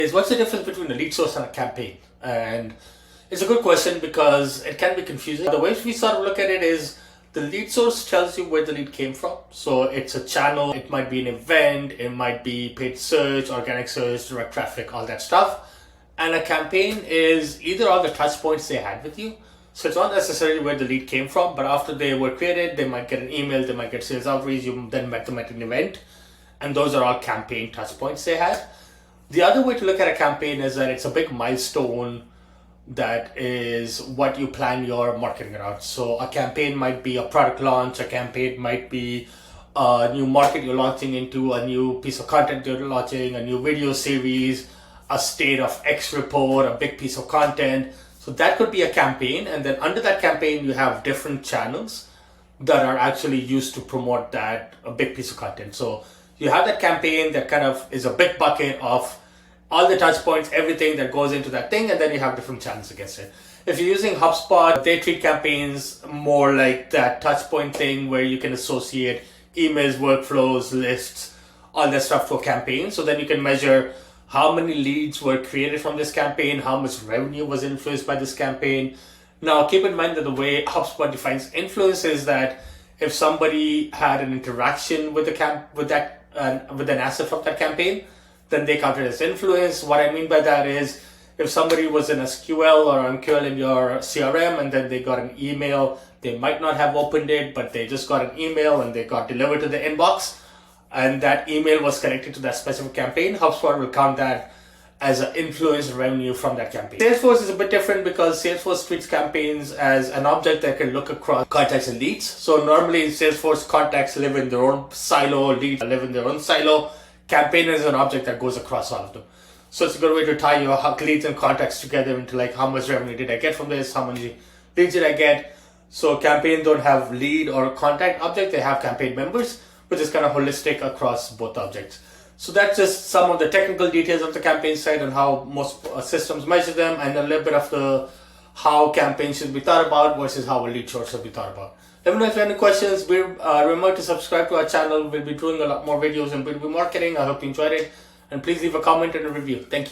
Is what's the difference between a lead source and a campaign? And it's a good question because it can be confusing. The way we sort of look at it is the lead source tells you where the lead came from. So it's a channel, it might be an event, it might be paid search, organic search, direct traffic, all that stuff. And a campaign is either all the touch points they had with you. So it's not necessarily where the lead came from, but after they were created, they might get an email, they might get sales outreach, you then met them at an event. And those are all campaign touch points they had. The other way to look at a campaign is that it's a big milestone that is what you plan your marketing around. So a campaign might be a product launch, a campaign might be a new market you're launching into, a new piece of content you're launching, a new video series, a state of X report, a big piece of content. So that could be a campaign. And then under that campaign, you have different channels that are actually used to promote that a big piece of content. So you have that campaign that kind of is a big bucket of all the touch points, everything that goes into that thing, and then you have different channels against it. If you're using HubSpot, they treat campaigns more like that touch point thing where you can associate emails, workflows, lists, all that stuff to a campaign. So then you can measure how many leads were created from this campaign, how much revenue was influenced by this campaign. Now, keep in mind that the way HubSpot defines influence is that if somebody had an interaction with with an asset from that campaign, then they count it as influence. What I mean by that is if somebody was in SQL or MQL in your CRM and then they got an email, they might not have opened it, but they just got an email and they got delivered to the inbox, and that email was connected to that specific campaign, HubSpot will count that as an influence revenue from that campaign. Salesforce is a bit different because Salesforce treats campaigns as an object that can look across contacts and leads. So normally Salesforce contacts live in their own silo, leads live in their own silo. Campaign is an object that goes across all of them. So it's a good way to tie your leads and contacts together into like how much revenue did I get from this, how many leads did I get. So campaign don't have lead or contact object, they have campaign members, which is kind of holistic across both objects. So that's just some of the technical details of the campaign side and how most systems measure them, and a little bit of the how campaigns should be thought about versus how a lead source should be thought about. Let me know if you have any questions. Remember to subscribe to our channel. We'll be doing a lot more videos on B2B marketing. I hope you enjoyed it. And please leave a comment and a review. Thank you.